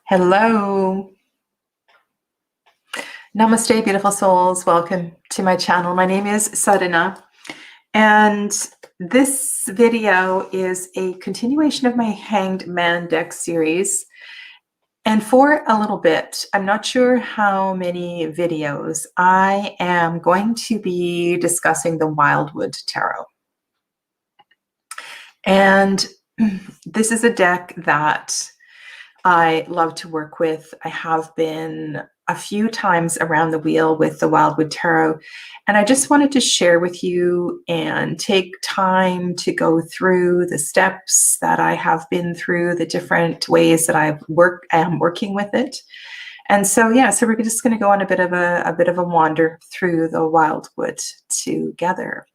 Hello. Namaste, beautiful souls. Welcome to my channel. My name is Sadhana, and this video is a continuation of my Hanged Man deck series. And for a little bit, I'm not sure how many videos, I am going to be discussing the Wildwood Tarot. And this is a deck that I love to work with. I have been a few times around the wheel with the Wildwood Tarot, and I just wanted to share with you and take time to go through the steps that I have been through, the different ways that I am working with it. And so, yeah, so we're just going to go on a bit of a wander through the Wildwood together.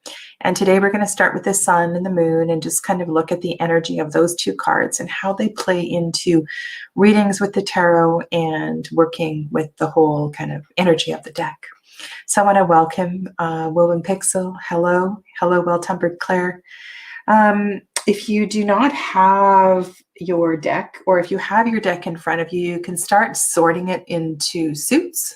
And today we're going to start with the sun and the moon and just kind of look at the energy of those two cards and how they play into readings with the tarot and working with the whole kind of energy of the deck. So I want to welcome Woven Pixel. Hello, Well-Tempered Claire. If you do not have your deck, or if you have your deck in front of you, you can start sorting it into suits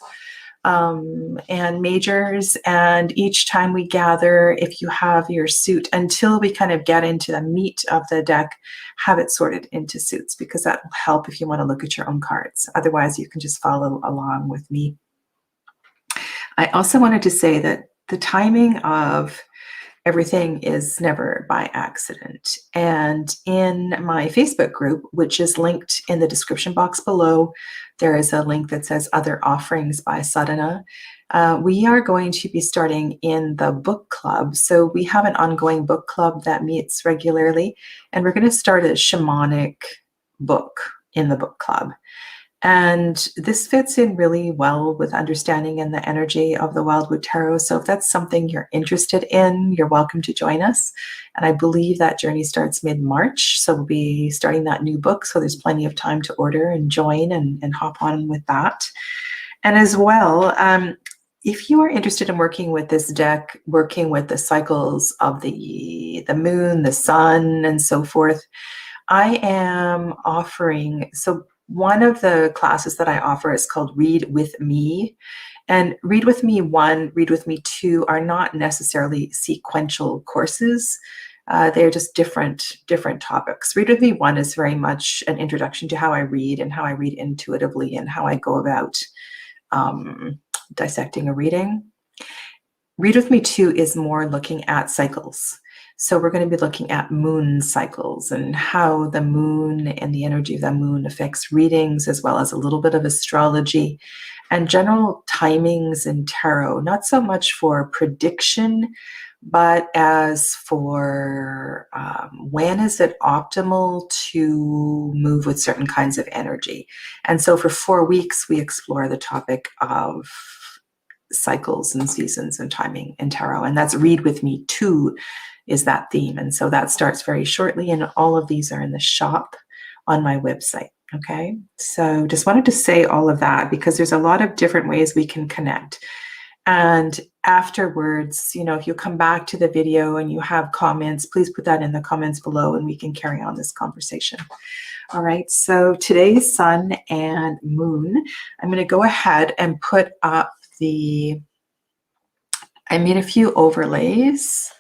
and majors. And each time we gather, if you have your suit, until we kind of get into the meat of the deck, have it sorted into suits, because that will help if you want to look at your own cards. Otherwise, you can just follow along with me. I also wanted to say that the timing of everything is never by accident. And in my Facebook group, which is linked in the description box below, there is a link that says Other Offerings by Sadhana. We are going to be starting in the book club. So we have an ongoing book club that meets regularly, and we're going to start a shamanic book in the book club. And this fits in really well with understanding and the energy of the Wildwood Tarot. So if that's something you're interested in, you're welcome to join us. And I believe that journey starts mid-March. So we'll be starting that new book. So there's plenty of time to order and join and hop on with that. And as well, if you are interested in working with this deck, working with the cycles of the moon, the sun, and so forth, I am offering, so one of the classes that I offer is called Read With Me. And Read With Me 1, Read With Me 2 are not necessarily sequential courses. They're just different topics. Read With Me 1 is very much an introduction to how I read and how I read intuitively and how I go about dissecting a reading. Read With Me 2 is more looking at cycles. So we're going to be looking at moon cycles and how the moon and the energy of the moon affects readings, as well as a little bit of astrology and general timings in tarot, not so much for prediction, but as for when is it optimal to move with certain kinds of energy. And so for 4 weeks, we explore the topic of cycles and seasons and timing in tarot. And that's Read With Me 2 is that theme. And so that starts very shortly, and all of these are in the shop on my website. Okay, so just wanted to say all of that because there's a lot of different ways we can connect. And afterwards, you know, if you come back to the video and you have comments, please put that in the comments below and we can carry on this conversation. All right, so today's sun and moon, I'm going to go ahead and put up I made a few overlays.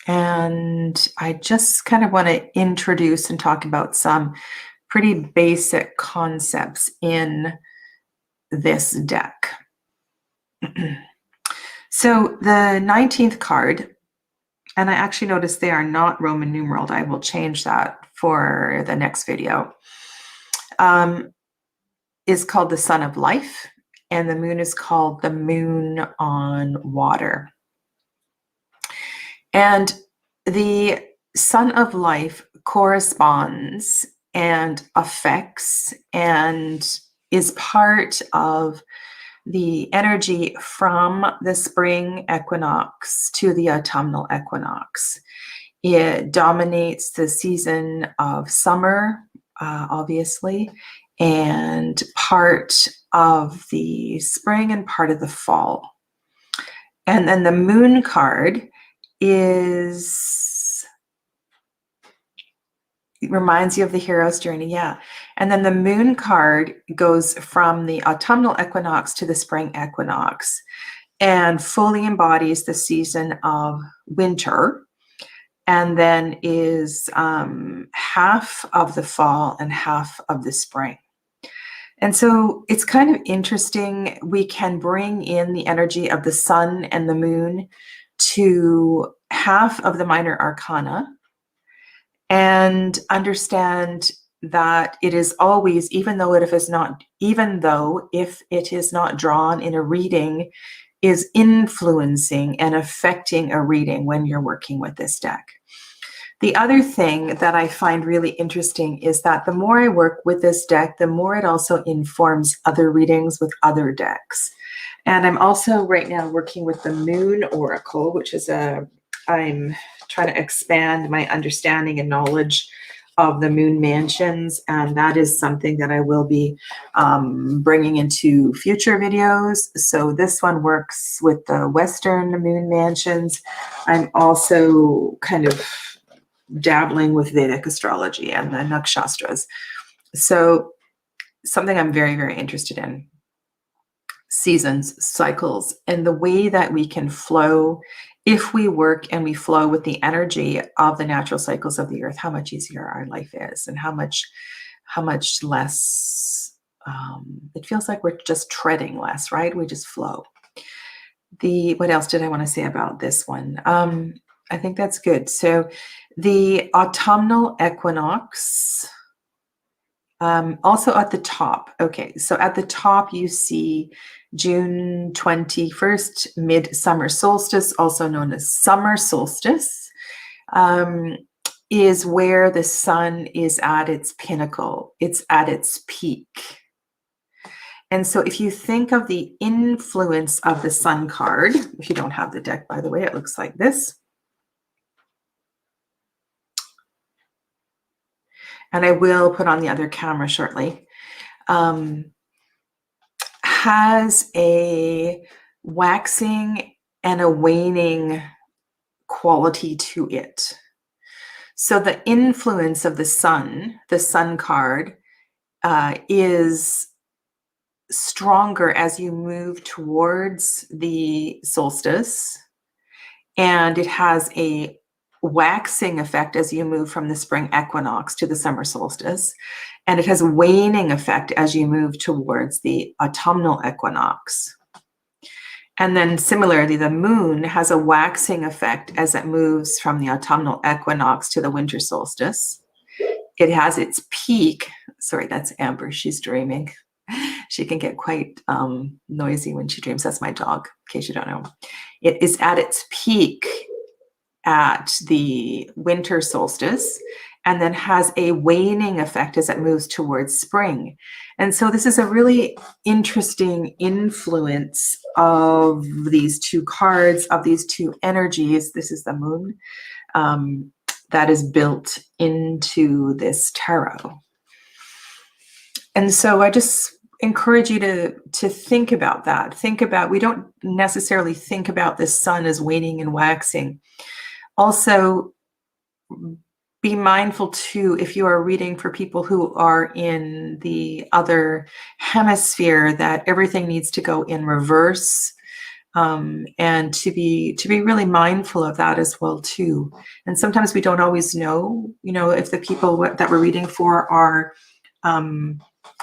And I just kind of want to introduce and talk about some pretty basic concepts in this deck. So the 19th card, and I actually noticed they are not Roman numeraled. I will change that for the next video, is called the Sun of Life, and the moon is called the Moon on Water. And the Sun of Life corresponds and affects and is part of the energy from the spring equinox to the autumnal equinox. It dominates the season of summer, obviously, and part of the spring and part of the fall. And then the moon card is It reminds you of the hero's journey, yeah. And then the moon card goes from the autumnal equinox to the spring equinox and fully embodies the season of winter, and then is half of the fall and half of the spring. And so it's kind of interesting. We can bring in the energy of the sun and the moon to half of the minor arcana and understand that it is always, even though if it is not drawn in a reading, is influencing and affecting a reading when you're working with this deck. The other thing that I find really interesting is that the more I work with this deck, the more it also informs other readings with other decks. And I'm also right now working with the Moon Oracle, which is I'm trying to expand my understanding and knowledge of the moon mansions, and that is something that I will be bringing into future videos. So this one works with the Western moon mansions. I'm also kind of dabbling with Vedic astrology and the nakshastras. So something I'm very, very interested in. Seasons, cycles, and the way that we can flow if we work and we flow with the energy of the natural cycles of the earth, how much easier our life is and how much less it feels like we're just treading less, right? We just flow. What else did I want to say about this one? I think that's good. So the autumnal equinox, also at the top. Okay, so at the top you see June 21st, midsummer solstice, also known as summer solstice, is where the sun is at its pinnacle. It's at its peak. And so if you think of the influence of the sun card, if you don't have the deck, by the way, it looks like this. And I will put on the other camera shortly, has a waxing and a waning quality to it. So the influence of the sun card, is stronger as you move towards the solstice, and it has a waxing effect as you move from the spring equinox to the summer solstice, and it has a waning effect as you move towards the autumnal equinox. And then similarly, the moon has a waxing effect as it moves from the autumnal equinox to the winter solstice. It has its peak. Sorry, that's Amber. She's dreaming. She can get quite noisy when she dreams. That's my dog, in case you don't know. It is at its peak at the winter solstice, and then has a waning effect as it moves towards spring. And so this is a really interesting influence of these two cards, of these two energies. This is the moon that is built into this tarot. And so I just encourage you to think about that. Think about, we don't necessarily think about the sun as waning and waxing. Also, be mindful too, if you are reading for people who are in the other hemisphere, that everything needs to go in reverse, and to be really mindful of that as well too. And sometimes we don't always know, if the people that we're reading for are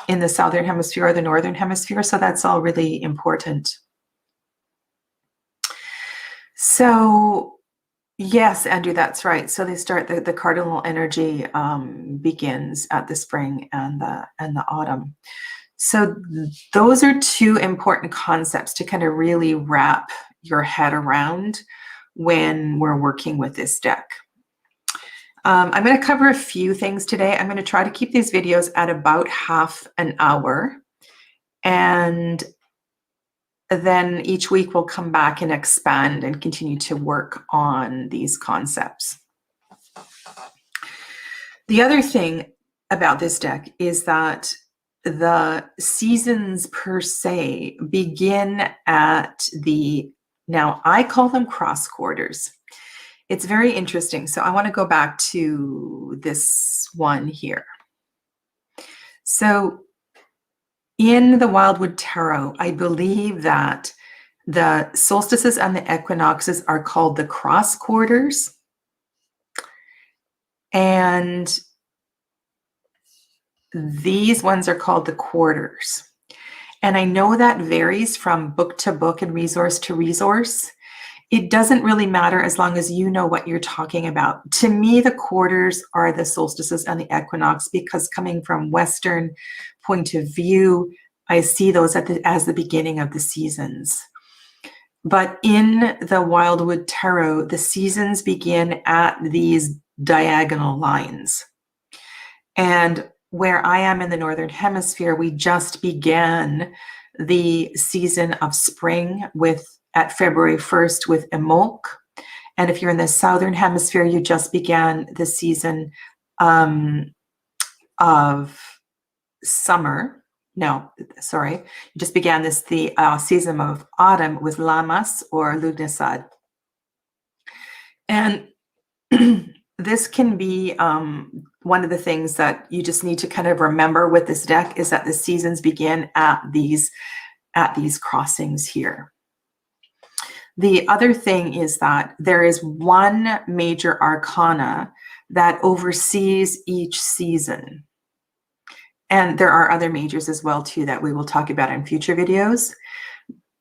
in the southern hemisphere or the northern hemisphere. So that's all really important. So yes, Andrew, that's right. So they start, the cardinal energy begins at the spring and the autumn. So those are two important concepts to kind of really wrap your head around when we're working with this deck. I'm going to cover a few things today. I'm going to try to keep these videos at about half an hour. And then each week we'll come back and expand and continue to work on these concepts. The other thing about this deck is that the seasons per se begin at now I call them cross quarters. It's very interesting. So I want to go back to this one here. So in the Wildwood Tarot, I believe that the solstices and the equinoxes are called the cross quarters. And these ones are called the quarters. And I know that varies from book to book and resource to resource. It doesn't really matter as long as you know what you're talking about. To me, the quarters are the solstices and the equinox, because coming from Western point of view, I see those as the beginning of the seasons. But in the Wildwood Tarot, the seasons begin at these diagonal lines. And where I am in the Northern Hemisphere, we just began the season of spring at February 1st with Imbolc. And if you're in the Southern Hemisphere, you just began the season of summer. No, sorry. You just began the season of autumn with Lammas or Lughnasadh. And this can be one of the things that you just need to kind of remember with this deck, is that the seasons begin at these crossings here. The other thing is that there is one major arcana that oversees each season. And there are other majors as well too that we will talk about in future videos.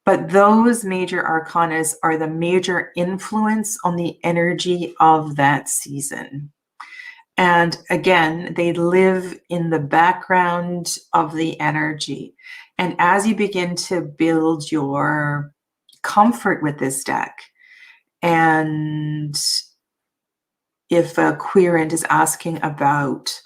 But those major arcanas are the major influence on the energy of that season. And again, they live in the background of the energy. And as you begin to build your comfort with this deck, and if a querent is asking about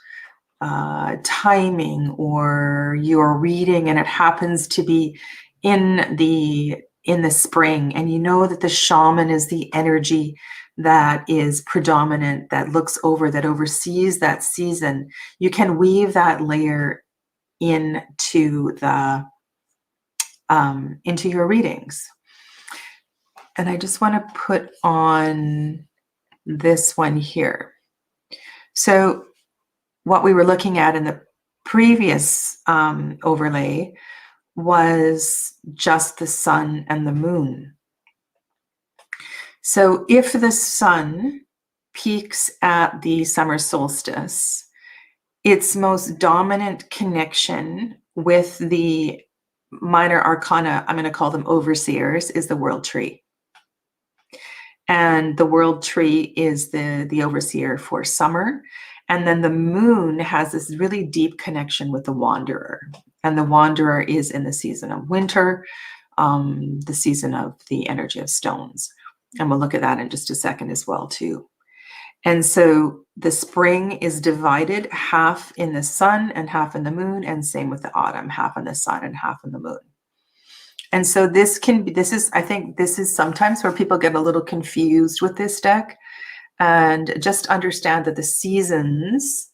timing, or you're reading and it happens to be in the spring, and you know that the shaman is the energy that is predominant, that looks over, that oversees that season, you can weave that layer into your readings. And I just want to put on this one here. So what we were looking at in the previous overlay was just the sun and the moon. So if the sun peaks at the summer solstice, its most dominant connection with the minor arcana, I'm going to call them overseers, is the world tree. And the world tree is the overseer for summer. And then the moon has this really deep connection with the wanderer. And the wanderer is in the season of winter, the season of the energy of stones. And we'll look at that in just a second as well too. And so the spring is divided half in the sun and half in the moon, and same with the autumn, half in the sun and half in the moon. And so I think this is sometimes where people get a little confused with this deck. And just understand that the seasons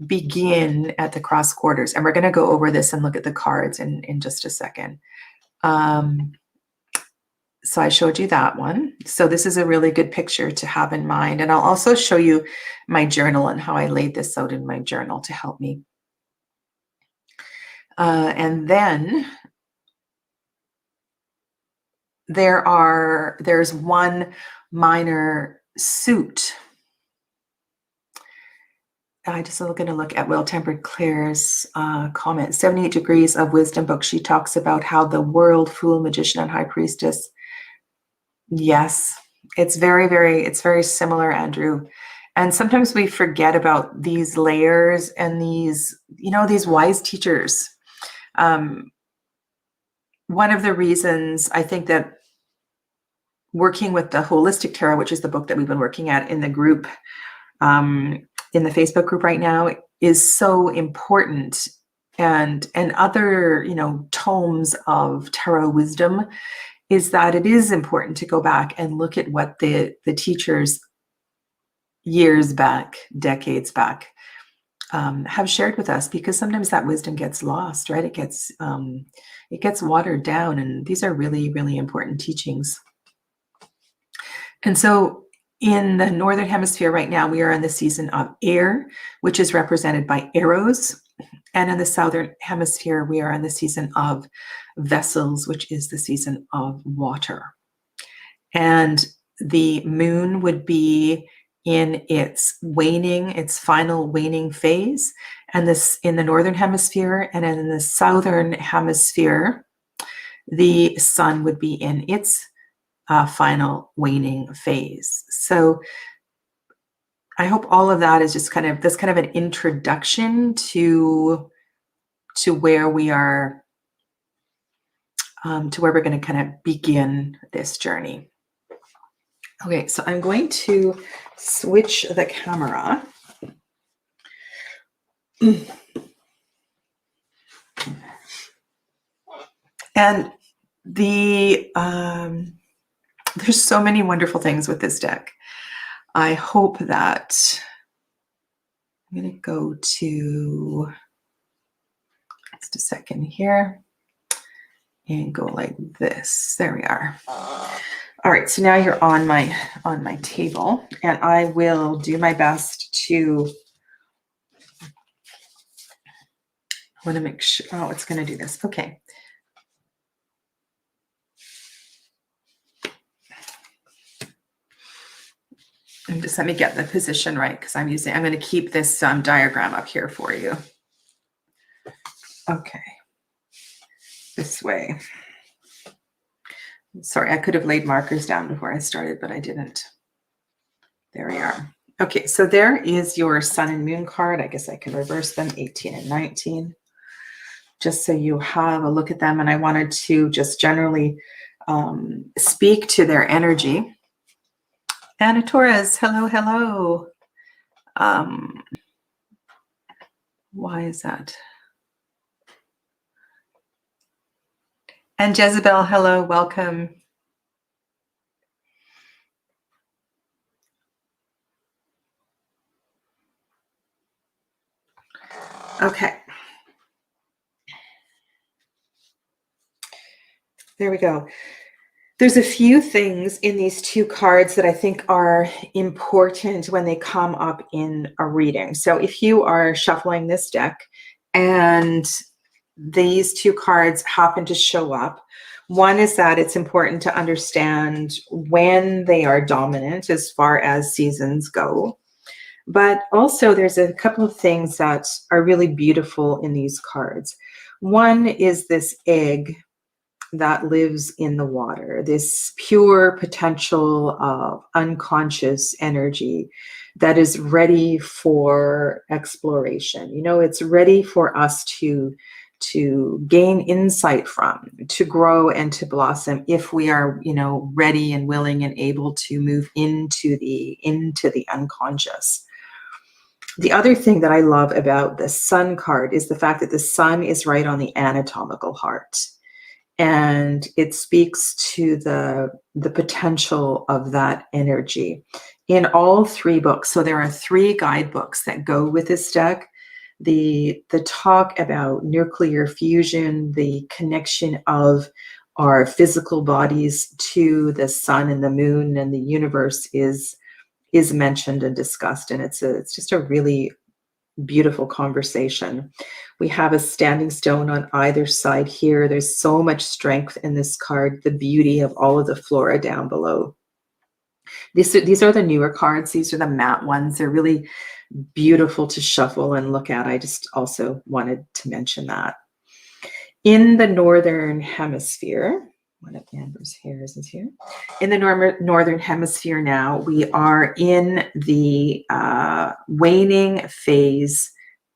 begin at the cross quarters. And we're going to go over this and look at the cards in just a second. So I showed you that one. So this is a really good picture to have in mind. And I'll also show you my journal and how I laid this out in my journal to help me. And then there's one minor suit. I just going to look at Well-Tempered Claire's comment. 78 Degrees of Wisdom book. She talks about how the world, fool, magician, and high priestess. Yes, it's very similar, Andrew. And sometimes we forget about these layers and these wise teachers. One of the reasons I think that working with the Holistic Tarot, which is the book that we've been working at in the group, in the Facebook group right now, is so important, and other tomes of tarot wisdom, is that it is important to go back and look at what the teachers years back, decades back, have shared with us, because sometimes that wisdom gets lost, right? It gets watered down, and these are really, really important teachings. And so In the Northern Hemisphere right now, we are in the season of air, which is represented by arrows. And in the Southern Hemisphere, we are in the season of vessels, which is the season of water. And the moon would be in its waning, its final waning phase. And this in the Northern Hemisphere, and in the Southern Hemisphere, the sun would be in its final waning phase. So I hope all of that is just kind of an introduction to where we are, to where we're going to kind of begin this journey. Okay, so I'm going to switch the camera. And there's so many wonderful things with this deck. I hope that I'm going to go to just a second here and go like this. There we are. All right, so now you're on my table, and I will do my best to. I want to make sure. Oh, it's going to do this. Okay. And just let me get the position right, because I'm going to keep this diagram up here for you. Okay. This way. Sorry, I could have laid markers down before I started, but I didn't. There we are. Okay, so there is your sun and moon card. I guess I can reverse them, 18 and 19, just so you have a look at them. And I wanted to just generally speak to their energy. Anna Torres, hello, hello. Why is that? And Jezebel, hello, welcome. Okay. There we go. There's a few things in these two cards that I think are important when they come up in a reading. So if you are shuffling this deck and these two cards happen to show up, one is that it's important to understand when they are dominant as far as seasons go. But also there's a couple of things that are really beautiful in these cards. One is this egg that lives in the water, this pure potential of unconscious energy that is ready for exploration. You know, it's ready for us to gain insight from, to grow and to blossom if we are, you know, ready and willing and able to move into the unconscious. The other thing that I love about the sun card is the fact that the sun is right on the anatomical heart. And it speaks to the potential of that energy in all three books. So there are three guidebooks that go with this deck. The talk about nuclear fusion, the connection of our physical bodies to the sun and the moon and the universe is mentioned and discussed. And it's just a really beautiful conversation. We have a standing stone on either side here. There's so much strength in this card, the beauty of all of the flora down below. These are the newer cards. These are the matte ones. They're really beautiful to shuffle and look at. I just also wanted to mention that. In the Northern Hemisphere, one of Amber's hairs is here. In the Northern Hemisphere now, we are in the waning phase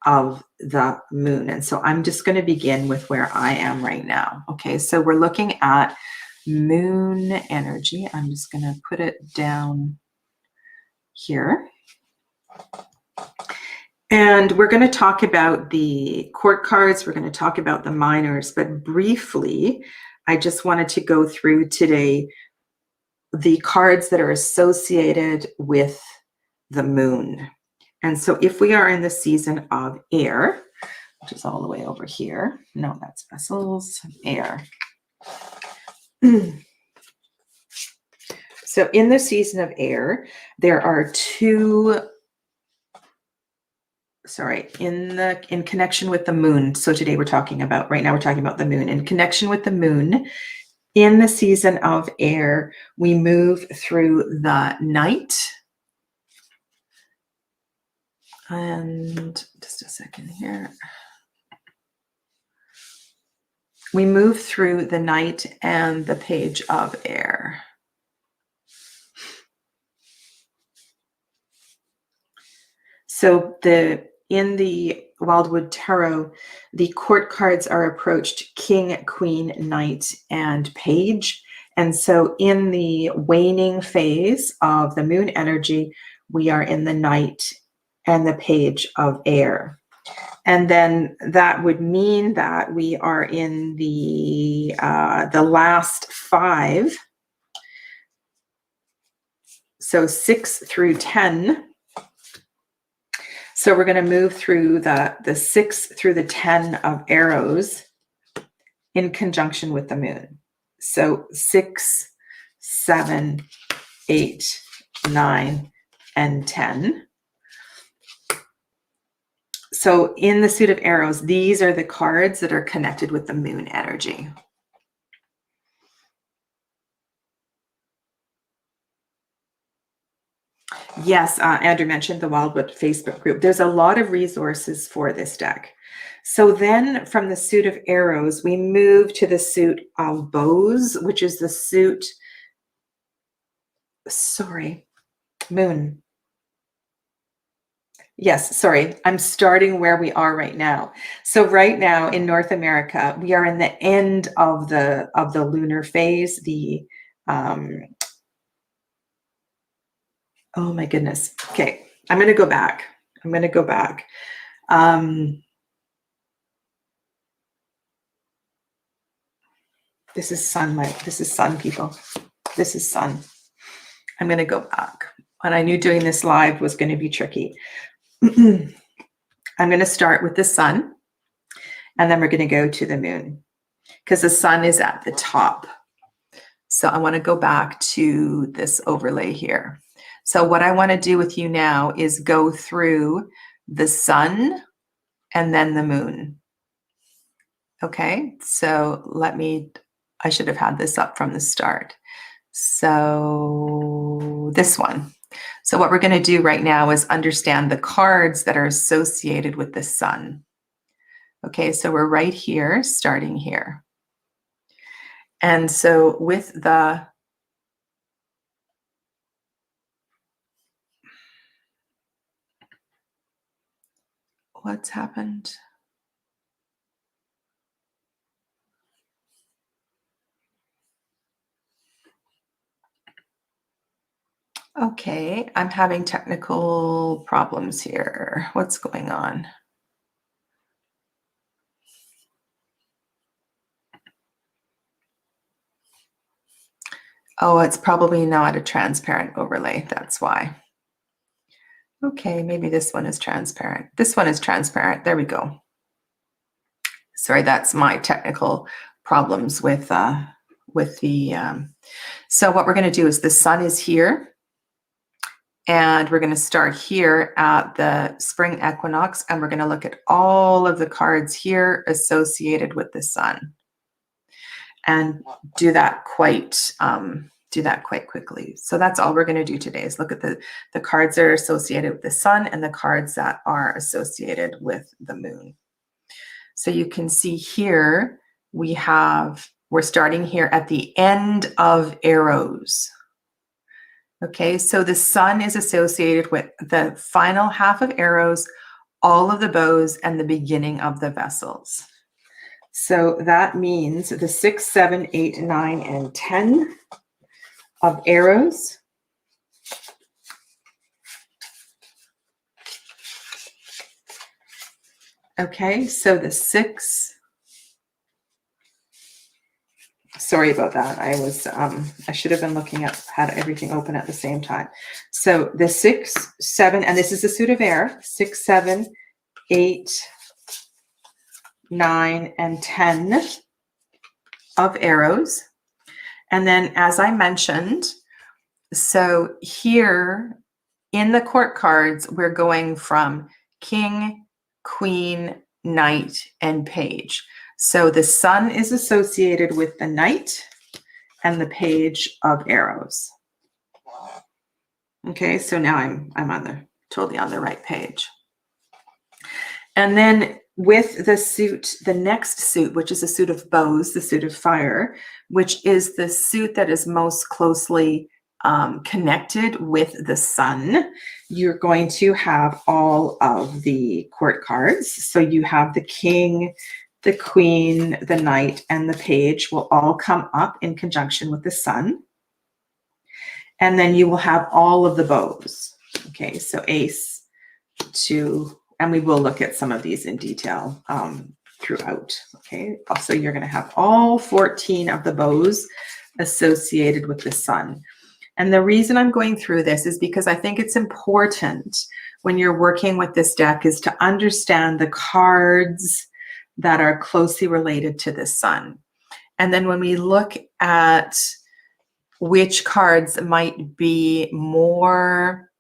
of the moon. And so I'm just going to begin with where I am right now. Okay, so we're looking at moon energy. I'm just going to put it down here. And we're going to talk about the court cards. We're going to talk about the minors, but briefly, I just wanted to go through today the cards that are associated with the moon. And so if we are in the season of air, which is all the way over here. No, that's vessels, air. So in the season of air, there are two, in connection with the moon. So today right now we're talking about the moon. In connection with the moon, in the season of air, we move through the night. And just a second here. We move through the night and the page of air. So in the Wildwood Tarot, the court cards are approached king, queen, knight, and page. And so in the waning phase of the moon energy, we are in the night and the page of air. And then that would mean that we are in the last 5. So 6 through 10. So we're going to move through the 6 through the 10 of arrows in conjunction with the moon. So 6, 7, 8, 9, and 10. So in the suit of arrows, these are the cards that are connected with the moon energy. Yes, Andrew mentioned the Wildwood Facebook group. There's a lot of resources for this deck. So then from the suit of arrows, we move to the suit of bows, which is the suit, moon. Yes, sorry, I'm starting where we are right now. So right now in North America, we are in the end of the lunar phase, oh my goodness. Okay, I'm going to go back. This is sun, people. This is sun. I'm going to go back. And I knew doing this live was going to be tricky. I'm going to start with the sun, and then we're going to go to the moon because the sun is at the top. So I want to go back to this overlay here. So what I want to do with you now is go through the sun and then the moon. Okay, so I should have had this up from the start. So this one. So what we're going to do right now is understand the cards that are associated with the sun. Okay, so we're right here, starting here. And so with the what's happened? Okay, I'm having technical problems here. What's going on? Oh, it's probably not a transparent overlay. That's why. Okay, maybe this one is transparent. This one is transparent. There we go. Sorry, that's my technical problems with the. So what we're going to do is the sun is here, and we're going to start here at the spring equinox, and we're going to look at all of the cards here associated with the sun, and do that quite quickly. So that's all we're going to do today is look at the cards that are associated with the sun and the cards that are associated with the moon. So you can see here we're starting here at the end of arrows. Okay, so the sun is associated with the final half of arrows, all of the bows, and the beginning of the vessels. So that means the 6, 7, 8, 9, and 10 of arrows. Okay, so the 6. Sorry about that. I should have been looking at, had everything open at the same time. So the 6, 7, and this is the suit of air, 6, 7, 8, 9, and 10 of arrows. And then, as I mentioned, So here in the court cards, we're going from king, queen, knight, and page. So the sun is associated with the knight and the page of arrows. Okay, so now I'm totally on the right page. And then with the suit, the next suit, which is a suit of bows, the suit of fire, which is the suit that is most closely connected with the sun, you're going to have all of the court cards. So you have the king, the queen, the knight, and the page will all come up in conjunction with the sun. And then you will have all of the bows. Okay, so ace, two, and we will look at some of these in detail throughout. Okay, also you're going to have all 14 of the bows associated with the sun. And the reason I'm going through this is because I think it's important when you're working with this deck is to understand the cards that are closely related to the sun. And then when we look at which cards might be more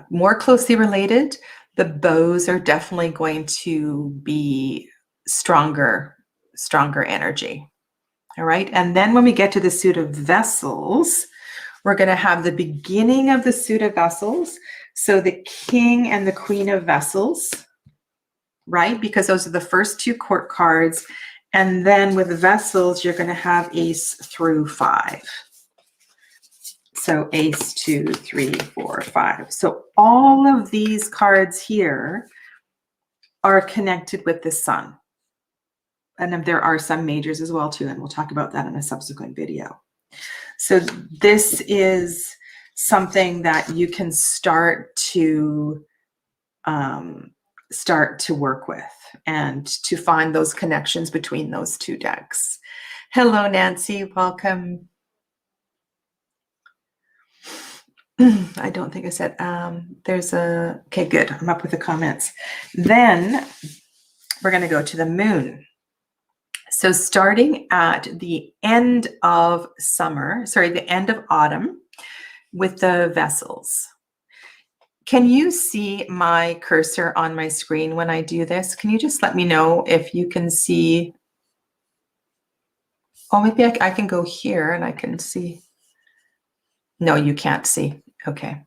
more closely related, the bows are definitely going to be stronger energy. All right. And then when we get to the suit of vessels, we're going to have the beginning of the suit of vessels. So the king and the queen of vessels, right? Because those are the first two court cards. And then with vessels, you're going to have ace through 5. So ace, 2, 3, 4, 5. So all of these cards here are connected with the sun. And there are some majors as well too, and we'll talk about that in a subsequent video. So this is something that you can start to work with and to find those connections between those two decks. Hello, Nancy, welcome. I don't think I said, okay, good. I'm up with the comments. Then we're going to go to the moon. So starting at the end of the end of autumn with the vessels. Can you see my cursor on my screen when I do this? Can you just let me know if you can see? Oh, maybe I can go here and I can see. No, you can't see. Okay.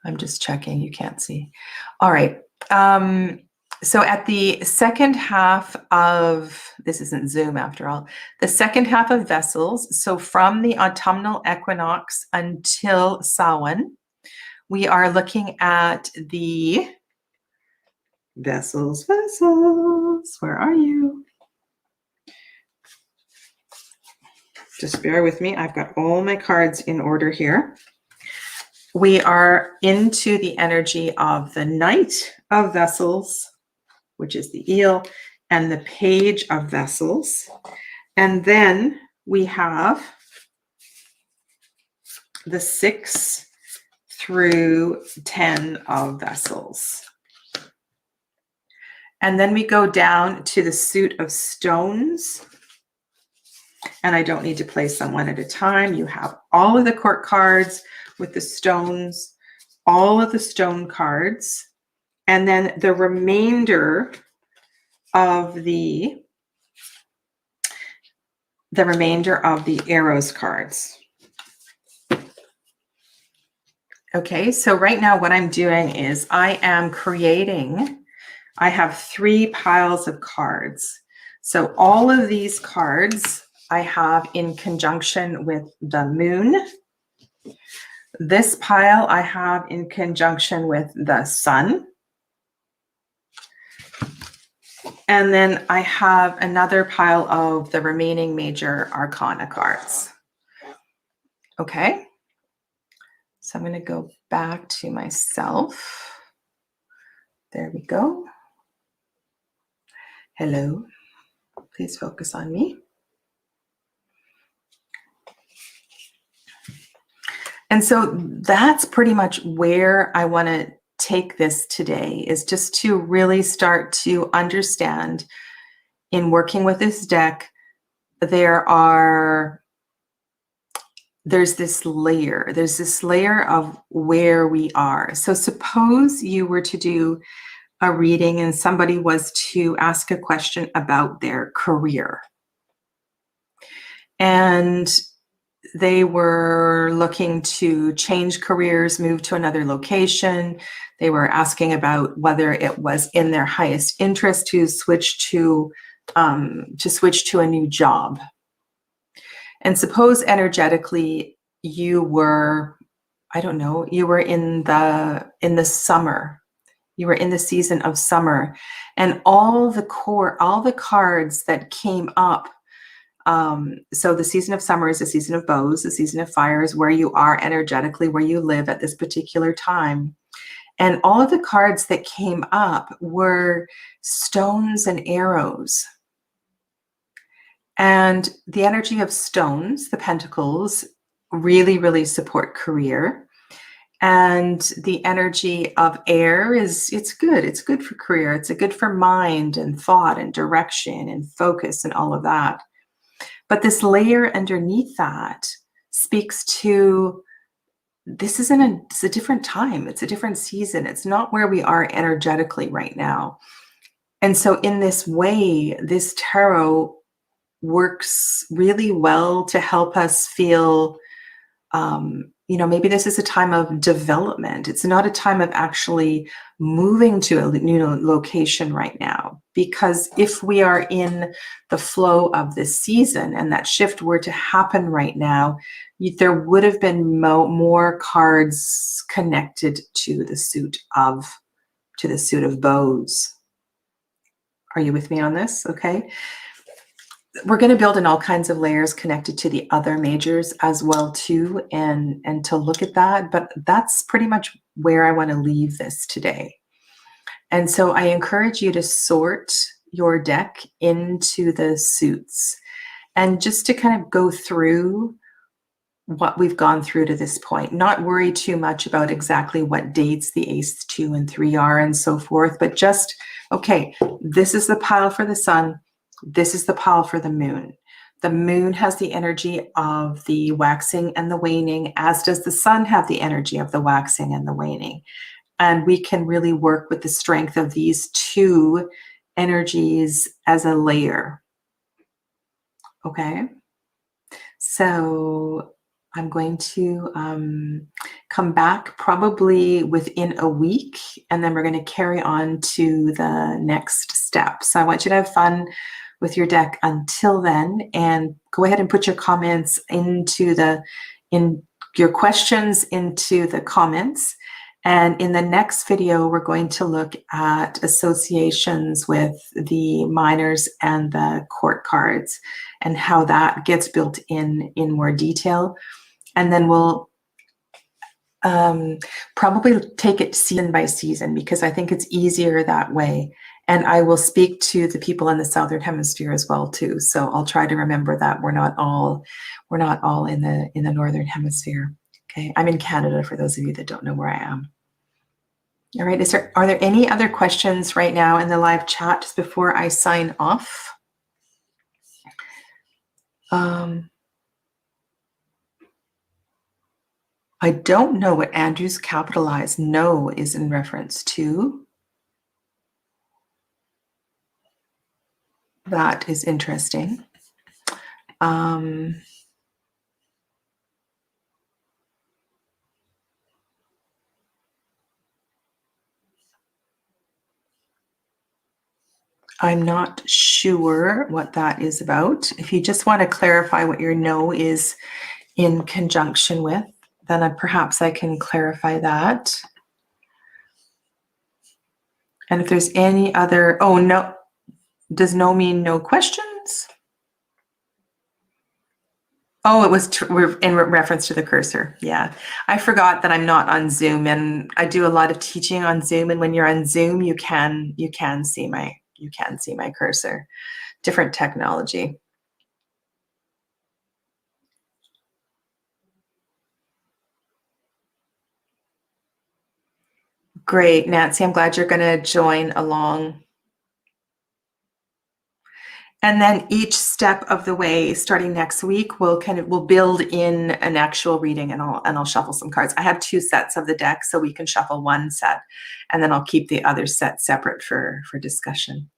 I'm just checking. You can't see. All right. So at the second half of, this isn't Zoom after all, the second half of vessels, so from the autumnal equinox until Samhain, we are looking at the vessels, where are you? Just bear with me. I've got all my cards in order here. We are into the energy of the Knight of Vessels, which is the eel, and the Page of Vessels. And then we have the 6 through 10 of Vessels. And then we go down to the suit of stones. And I don't need to place them one at a time. You have all of the court cards with the stones, all of the stone cards, and then the remainder of the arrows cards. Okay, so right now what I'm doing is I have 3 piles of cards. So all of these cards I have in conjunction with the moon. This pile I have in conjunction with the sun. And then I have another pile of the remaining major arcana cards. Okay. So I'm going to go back to myself. There we go. Hello. Please focus on me. And so that's pretty much where I want to take this today, is just to really start to understand in working with this deck there's this layer of where we are. So suppose you were to do a reading and somebody was to ask a question about their career. And they were looking to change careers, move to another location. They were asking about whether it was in their highest interest to switch to a new job. And suppose energetically you were, I don't know, you were in the summer. You were in the season of summer, and all the cards that came up. So the season of summer is the season of bows, the season of fire is where you are energetically, where you live at this particular time. And all of the cards that came up were stones and arrows. And the energy of stones, the pentacles, really, really support career. And the energy of air it's good. It's good for career. It's good for mind and thought and direction and focus and all of that. But this layer underneath that speaks to it's a different time. It's a different season. It's not where we are energetically right now. And so in this way, this tarot works really well to help us feel, maybe this is a time of development. It's not a time of actually moving to a new location right now, because if we are in the flow of this season and that shift were to happen right now, there would have been more cards connected to the suit of bows. Are you with me on this? Okay. We're going to build in all kinds of layers connected to the other majors as well too, and to look at that. But that's pretty much where I want to leave this today. And so I encourage you to sort your deck into the suits and just to kind of go through what we've gone through to this point. Not worry too much about exactly what dates the Ace 2 and 3 are and so forth, but just, okay, this is the pile for the sun. This is the pile for the moon. The moon has the energy of the waxing and the waning, as does the sun have the energy of the waxing and the waning. And we can really work with the strength of these two energies as a layer. Okay. So I'm going to come back probably within a week, and then we're going to carry on to the next step. So I want you to have fun with your deck until then, and go ahead and put your comments in your questions into the comments. And in the next video, we're going to look at associations with the minors and the court cards and how that gets built in more detail. And then we'll probably take it season by season, because I think it's easier that way. And I will speak to the people in the Southern Hemisphere as well too. So I'll try to remember that we're not all in the Northern Hemisphere. Okay, I'm in Canada for those of you that don't know where I am. All right, are there any other questions right now in the live chat just before I sign off? I don't know what Andrew's capitalized no is in reference to. That is interesting. I'm not sure what that is about. If you just want to clarify what your no is in conjunction with, then perhaps I can clarify that. And if there's any other, oh no, does no mean no questions? Oh, it was in reference to the cursor. Yeah, I forgot that I'm not on Zoom, and I do a lot of teaching on Zoom. And when you're on Zoom, you can see my cursor. Different technology. Great, Nancy. I'm glad you're going to join along. And then each step of the way, starting next week, we'll build in an actual reading, and I'll shuffle some cards. I have 2 sets of the deck, so we can shuffle 1 set, and then I'll keep the other set separate for discussion.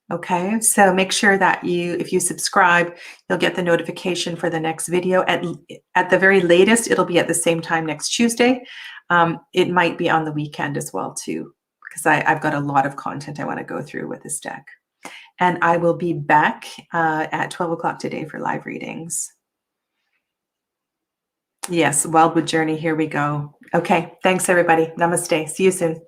Okay, so make sure that if you subscribe, you'll get the notification for the next video. At the very latest, it'll be at the same time next Tuesday. It might be on the weekend as well too, because I've got a lot of content I want to go through with this deck. And I will be back at 12 o'clock today for live readings. Yes, Wildwood Journey, here we go. Okay, thanks everybody. Namaste. See you soon.